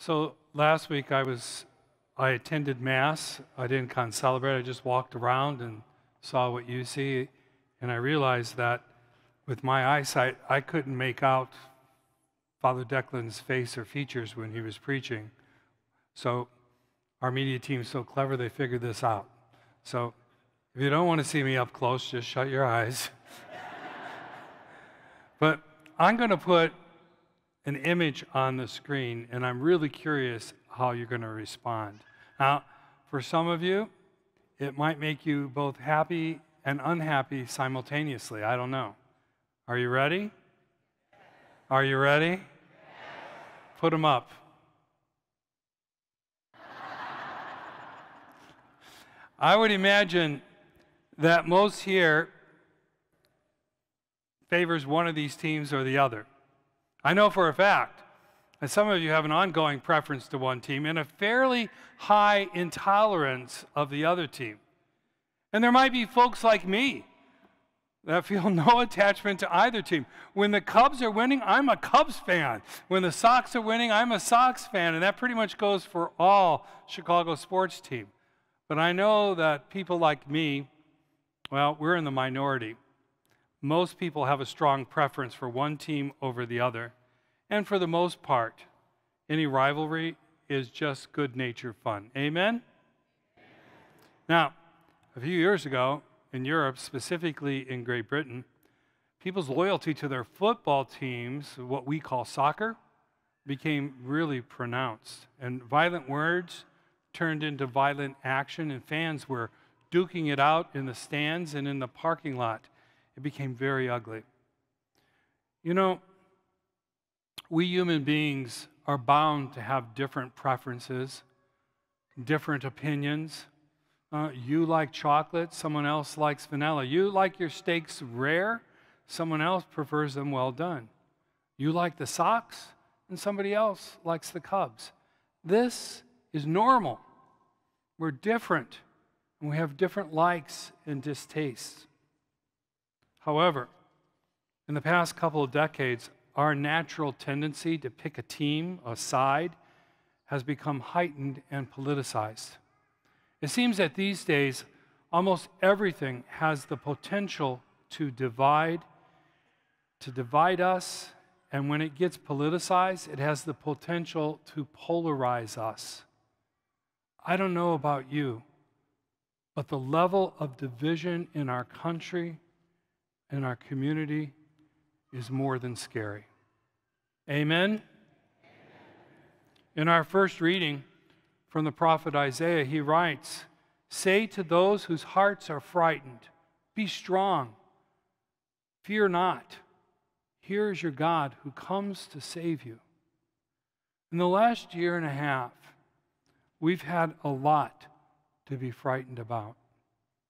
So last week I attended Mass. I didn't kind of celebrate. I just walked around and saw what you see. And I realized that with my eyesight, I couldn't make out Father Declan's face or features when he was preaching. So our media team's so clever, they figured this out. So if you don't want to see me up close, just shut your eyes. But I'm going to put an image on the screen, and I'm really curious how you're going to respond. Now, for some of you, it might make you both happy and unhappy simultaneously. I don't know. Are you ready? Are you ready? Yes. Put them up. I would imagine that most here favors one of these teams or the other. I know for a fact that some of you have an ongoing preference to one team and a fairly high intolerance of the other team. And there might be folks like me that feel no attachment to either team. When the Cubs are winning, I'm a Cubs fan. When the Sox are winning, I'm a Sox fan. And that pretty much goes for all Chicago sports teams. But I know that people like me, well, we're in the minority. Most people have a strong preference for one team over the other. And for the most part, any rivalry is just good-natured fun. Amen? Now, a few years ago, in Europe, specifically in Great Britain, people's loyalty to their football teams, what we call soccer, became really pronounced. And violent words turned into violent action, and fans were duking it out in the stands and in the parking lot. It became very ugly. You know, we human beings are bound to have different preferences, different opinions. You like chocolate, someone else likes vanilla. You like your steaks rare, someone else prefers them well done. You like the Sox, and somebody else likes the Cubs. This is normal. We're different, and we have different likes and distastes. However, in the past couple of decades, our natural tendency to pick a team, a side, has become heightened and politicized. It seems that these days, almost everything has the potential to divide us, and when it gets politicized, it has the potential to polarize us. I don't know about you, but the level of division in our country and our community is more than scary. Amen? In our first reading from the prophet Isaiah, he writes, "Say to those whose hearts are frightened, be strong, fear not. Here is your God who comes to save you." In the last year and a half, we've had a lot to be frightened about.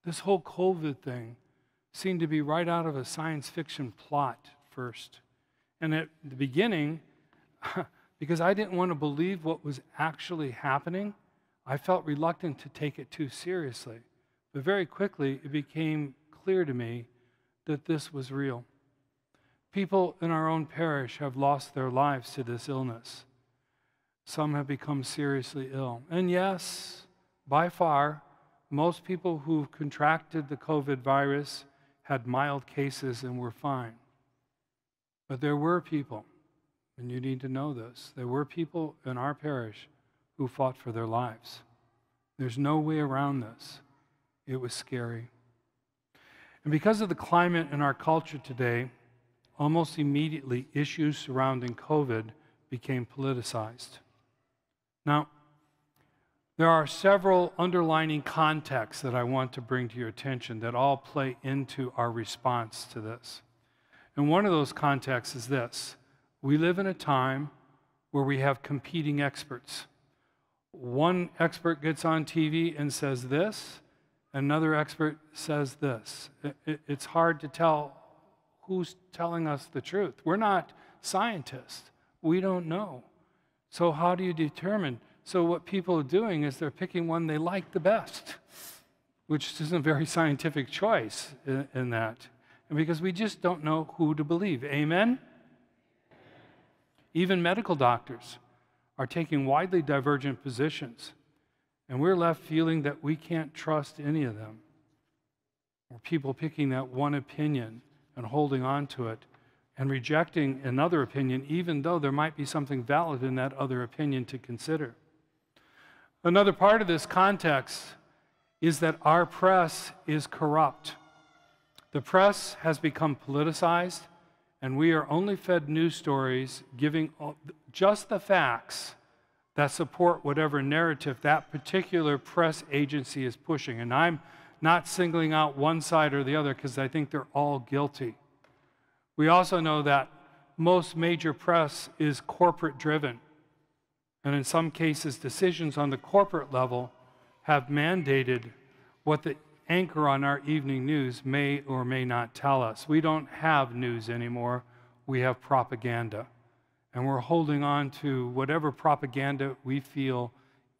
This whole COVID thing seemed to be right out of a science fiction plot first. And at the beginning, because I didn't want to believe what was actually happening, I felt reluctant to take it too seriously. But very quickly, it became clear to me that this was real. People in our own parish have lost their lives to this illness. Some have become seriously ill. And yes, by far, most people who contracted the COVID virus had mild cases and were fine. But there were people, and you need to know this, there were people in our parish who fought for their lives. There's no way around this. It was scary. And because of the climate in our culture today, almost immediately issues surrounding COVID became politicized. Now, there are several underlining contexts that I want to bring to your attention that all play into our response to this. And one of those contexts is this. We live in a time where we have competing experts. One expert gets on TV and says this, another expert says this. It's hard to tell who's telling us the truth. We're not scientists. We don't know. So how do you determine? So what people are doing is they're picking one they like the best, which isn't a very scientific choice in that. And because we just don't know who to believe. Amen? Even medical doctors are taking widely divergent positions, and we're left feeling that we can't trust any of them. Or people picking that one opinion and holding on to it and rejecting another opinion, even though there might be something valid in that other opinion to consider. Another part of this context is that our press is corrupt. The press has become politicized, and we are only fed news stories giving just the facts that support whatever narrative that particular press agency is pushing. And I'm not singling out one side or the other because I think they're all guilty. We also know that most major press is corporate driven. And in some cases, decisions on the corporate level have mandated what the anchor on our evening news may or may not tell us. We don't have news anymore. We have propaganda. And we're holding on to whatever propaganda we feel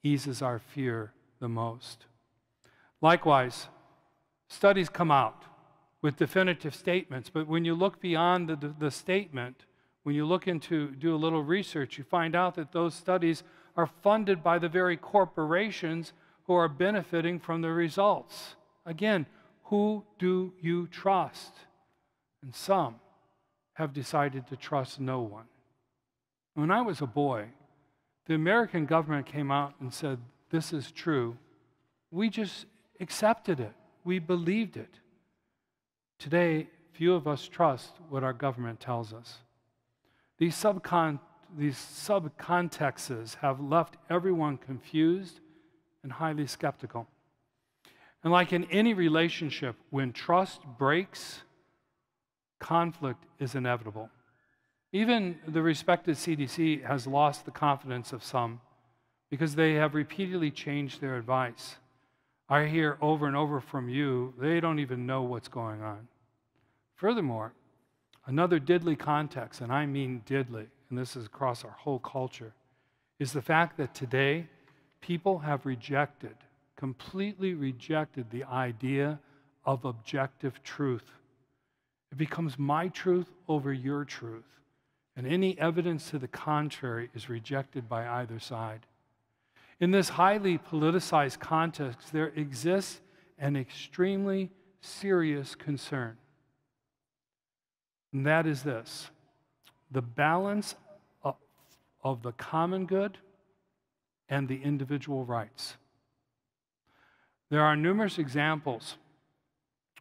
eases our fear the most. Likewise, studies come out with definitive statements, but when you look beyond the statement, when you look into, do a little research, you find out that those studies are funded by the very corporations who are benefiting from the results. Again, who do you trust? And some have decided to trust no one. When I was a boy, the American government came out and said, this is true. We just accepted it. We believed it. Today, few of us trust what our government tells us. These subcontexts have left everyone confused and highly skeptical. And like in any relationship, when trust breaks, conflict is inevitable. Even the respected CDC has lost the confidence of some because they have repeatedly changed their advice. I hear over and over from you, they don't even know what's going on. Furthermore, another deadly context, and I mean deadly, and this is across our whole culture, is the fact that today people have completely rejected the idea of objective truth. It becomes my truth over your truth, and any evidence to the contrary is rejected by either side. In this highly politicized context, there exists an extremely serious concern. And that is this: the balance of the common good and the individual rights. There are numerous examples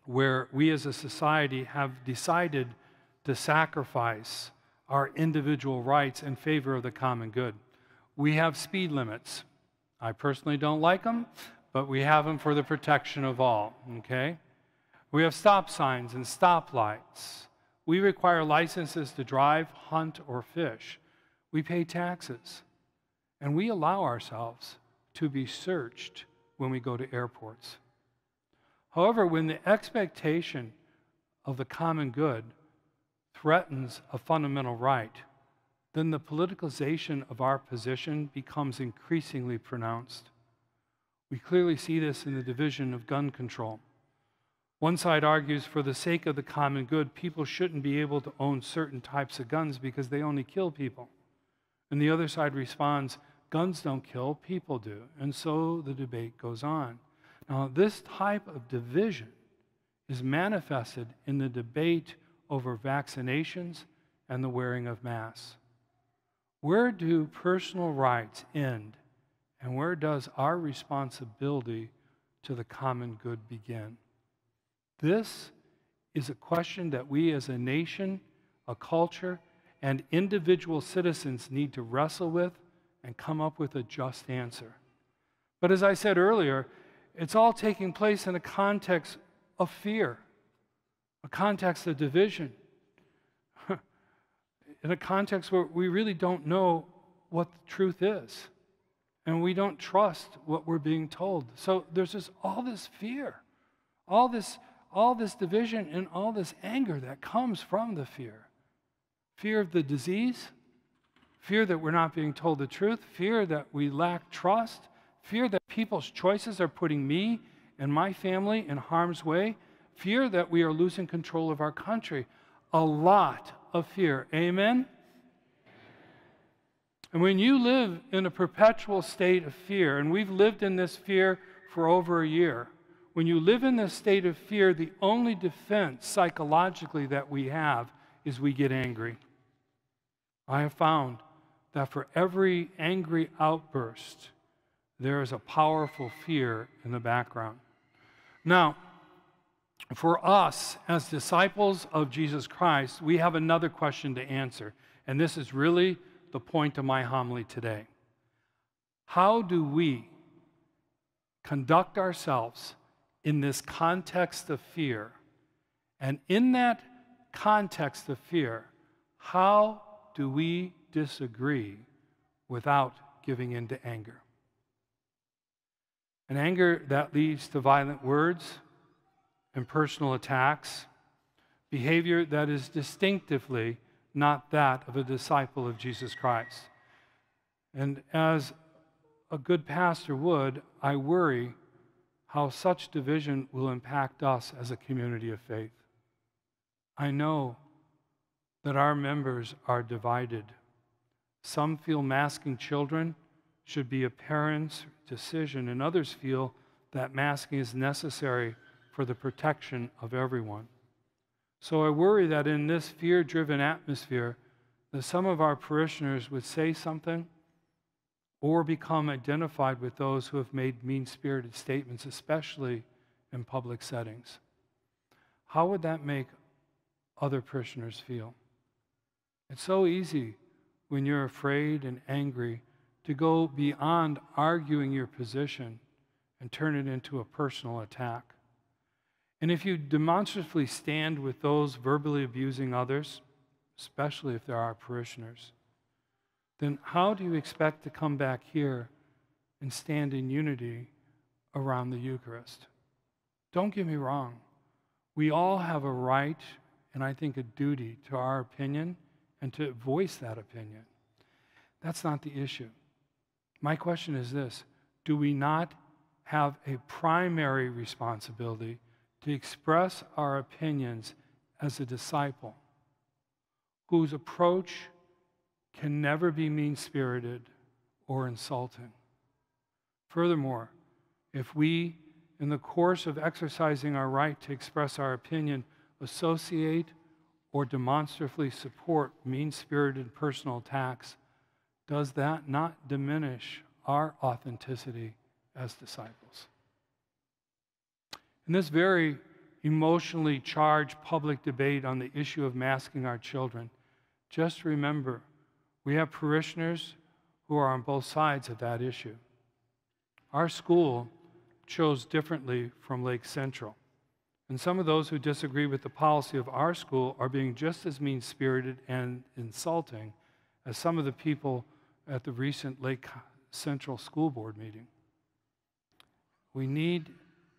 where we as a society have decided to sacrifice our individual rights in favor of the common good. We have speed limits. I personally don't like them, but we have them for the protection of all, okay? We have stop signs and stoplights. We require licenses to drive, hunt, or fish. We pay taxes. And we allow ourselves to be searched when we go to airports. However, when the expectation of the common good threatens a fundamental right, then the politicalization of our position becomes increasingly pronounced. We clearly see this in the division of gun control. One side argues for the sake of the common good, people shouldn't be able to own certain types of guns because they only kill people. And the other side responds, guns don't kill, people do. And so the debate goes on. Now, this type of division is manifested in the debate over vaccinations and the wearing of masks. Where do personal rights end, and where does our responsibility to the common good begin? This is a question that we as a nation, a culture, and individual citizens need to wrestle with and come up with a just answer. But as I said earlier, it's all taking place in a context of fear, a context of division, in a context where we really don't know what the truth is, and we don't trust what we're being told. So there's just all this fear, all this division, and all this anger that comes from the fear. Fear of the disease, fear that we're not being told the truth, fear that we lack trust, fear that people's choices are putting me and my family in harm's way, fear that we are losing control of our country. A lot of fear. Amen? And when you live in a perpetual state of fear, and we've lived in this fear for over a year, when you live in this state of fear, the only defense psychologically that we have is we get angry. I have found that for every angry outburst, there is a powerful fear in the background. Now, for us as disciples of Jesus Christ, we have another question to answer, and this is really the point of my homily today. How do we conduct ourselves in this context of fear? And in that context of fear, how do we disagree without giving in to anger? An anger that leads to violent words and personal attacks, behavior that is distinctively not that of a disciple of Jesus Christ. And as a good pastor would, I worry how such division will impact us as a community of faith. I know that our members are divided. Some feel masking children should be a parent's decision, and others feel that masking is necessary for the protection of everyone. So I worry that in this fear-driven atmosphere, that some of our parishioners would say something or become identified with those who have made mean-spirited statements, especially in public settings. How would that make other parishioners feel? It's so easy when you're afraid and angry to go beyond arguing your position and turn it into a personal attack. And if you demonstratively stand with those verbally abusing others, especially if they're our parishioners, then how do you expect to come back here and stand in unity around the Eucharist? Don't get me wrong. We all have a right, and I think a duty, to our opinion and to voice that opinion. That's not the issue. My question is this: do we not have a primary responsibility to express our opinions as a disciple whose approach can never be mean-spirited or insulting? Furthermore, if we, in the course of exercising our right to express our opinion, associate or demonstratively support mean-spirited personal attacks, does that not diminish our authenticity as disciples? In this very emotionally charged public debate on the issue of masking our children, just remember, we have parishioners who are on both sides of that issue. Our school chose differently from Lake Central, and some of those who disagree with the policy of our school are being just as mean-spirited and insulting as some of the people at the recent Lake Central School Board meeting. We need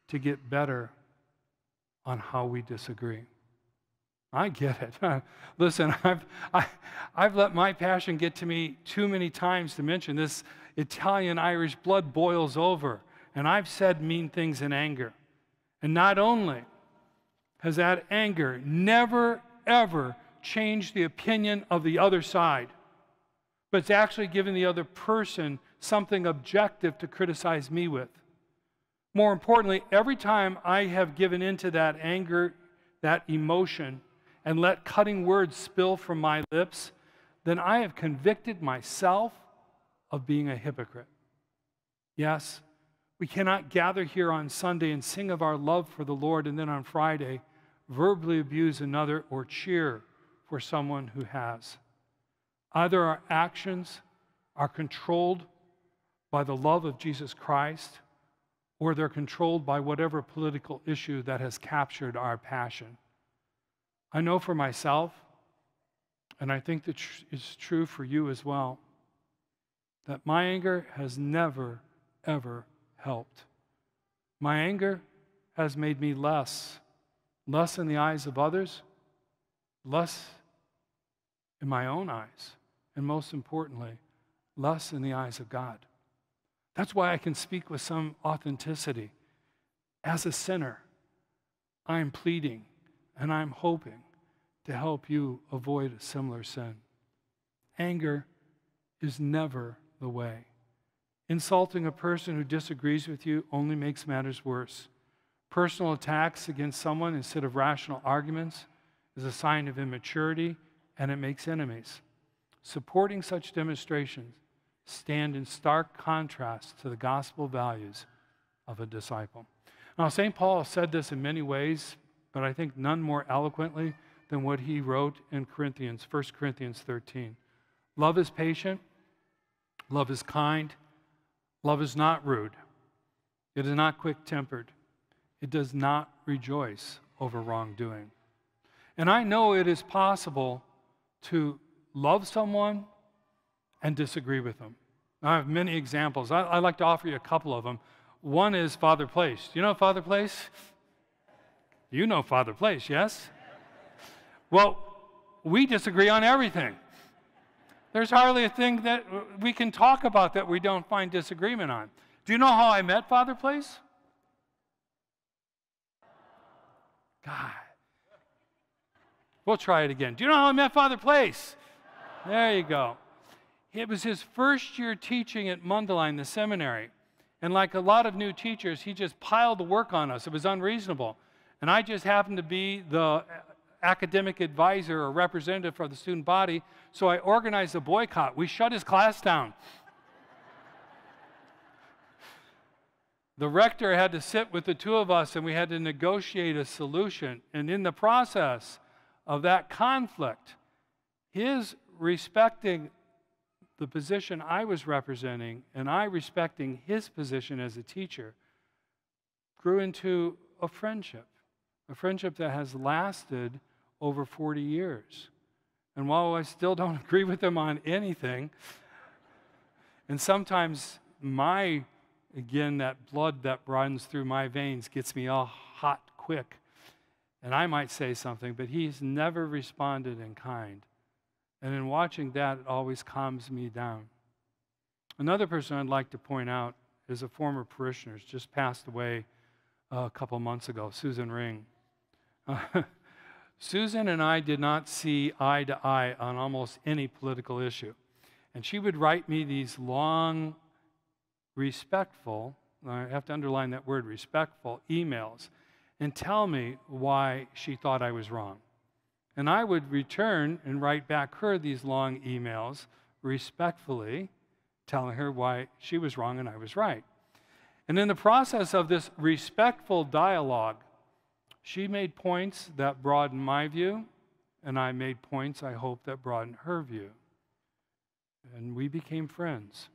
to get better on how we disagree. I get it. Listen, I've let my passion get to me too many times to mention this. Italian-Irish blood boils over, and I've said mean things in anger. And not only has that anger never, ever changed the opinion of the other side, but it's actually given the other person something objective to criticize me with. More importantly, every time I have given into that anger, that emotion, and let cutting words spill from my lips, then I have convicted myself of being a hypocrite. Yes, we cannot gather here on Sunday and sing of our love for the Lord and then on Friday verbally abuse another or cheer for someone who has. Either our actions are controlled by the love of Jesus Christ, or they're controlled by whatever political issue that has captured our passion. I know for myself, and I think that it's true for you as well, that my anger has never, ever helped. My anger has made me less in the eyes of others, less in my own eyes, and most importantly, less in the eyes of God. That's why I can speak with some authenticity. As a sinner, I'm pleading and I'm hoping to help you avoid a similar sin. Anger is never the way. Insulting a person who disagrees with you only makes matters worse. Personal attacks against someone instead of rational arguments is a sign of immaturity, and it makes enemies. Supporting such demonstrations stand in stark contrast to the gospel values of a disciple. Now, St. Paul said this in many ways, but I think none more eloquently than what he wrote in Corinthians, 1 Corinthians 13. Love is patient. Love is kind. Love is not rude. It is not quick-tempered. It does not rejoice over wrongdoing. And I know it is possible to love someone and disagree with them. I have many examples. I'd like to offer you a couple of them. One is Father Place. Do you know Father Place? You know Father Place, yes? Well, we disagree on everything. There's hardly a thing that we can talk about that we don't find disagreement on. Do you know how I met Father Place? God. We'll try it again. Do you know how I met Father Place? There you go. It was his first year teaching at Mundelein, the seminary. And like a lot of new teachers, he just piled the work on us. It was unreasonable. And I just happened to be the academic advisor or representative for the student body, so I organized a boycott. We shut his class down. The rector had to sit with the two of us, and we had to negotiate a solution. And in the process of that conflict, his respecting the position I was representing and I respecting his position as a teacher grew into a friendship that has lasted over 40 years. And while I still don't agree with him on anything, and sometimes that blood that runs through my veins gets me all hot quick, and I might say something, but he's never responded in kind. And in watching that, it always calms me down. Another person I'd like to point out is a former parishioner, just passed away a couple months ago, Susan Ring. Susan and I did not see eye to eye on almost any political issue. And she would write me these long, respectful, I have to underline that word, respectful, emails, and tell me why she thought I was wrong. And I would return and write back her these long emails, respectfully, telling her why she was wrong and I was right. And in the process of this respectful dialogue, she made points that broadened my view, and I made points, I hope, that broadened her view. And we became friends,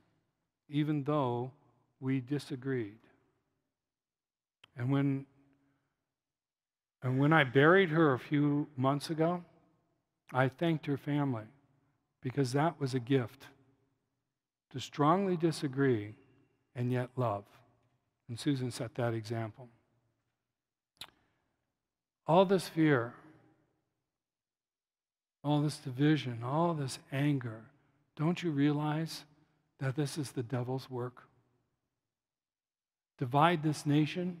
even though we disagreed. And when I buried her a few months ago, I thanked her family, because that was a gift, to strongly disagree and yet love. And Susan set that example. All this fear, all this division, all this anger, don't you realize that this is the devil's work? Divide this nation,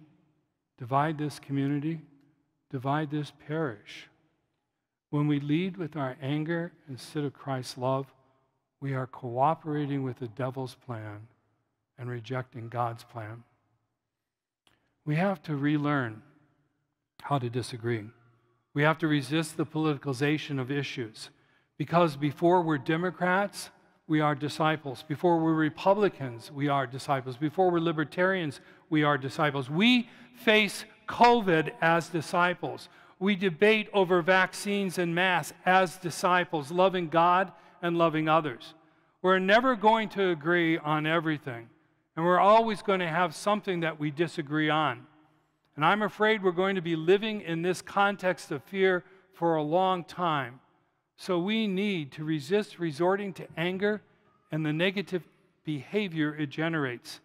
divide this community, divide this parish. When we lead with our anger instead of Christ's love, we are cooperating with the devil's plan and rejecting God's plan. We have to relearn how to disagree. We have to resist the politicalization of issues, because before we're Democrats, we are disciples. Before we're Republicans, we are disciples. Before we're Libertarians, we are disciples. We face COVID as disciples. We debate over vaccines and masks as disciples, loving God and loving others. We're never going to agree on everything, and we're always going to have something that we disagree on. And I'm afraid we're going to be living in this context of fear for a long time. So we need to resist resorting to anger and the negative behavior it generates.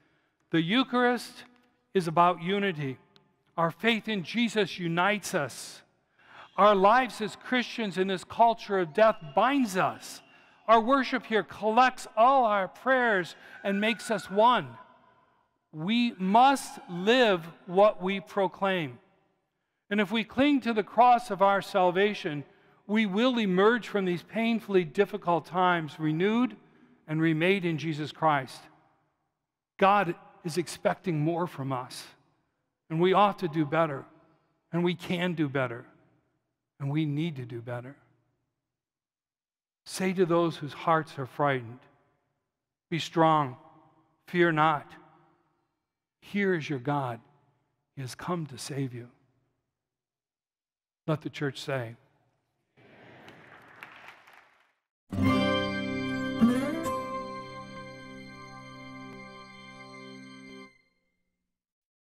The Eucharist is about unity. Our faith in Jesus unites us. Our lives as Christians in this culture of death binds us. Our worship here collects all our prayers and makes us one. We must live what we proclaim. And if we cling to the cross of our salvation, we will emerge from these painfully difficult times renewed and remade in Jesus Christ. God is expecting more from us, and we ought to do better, and we can do better, and we need to do better. Say to those whose hearts are frightened, be strong, fear not. Here is your God. He has come to save you. Let the church say,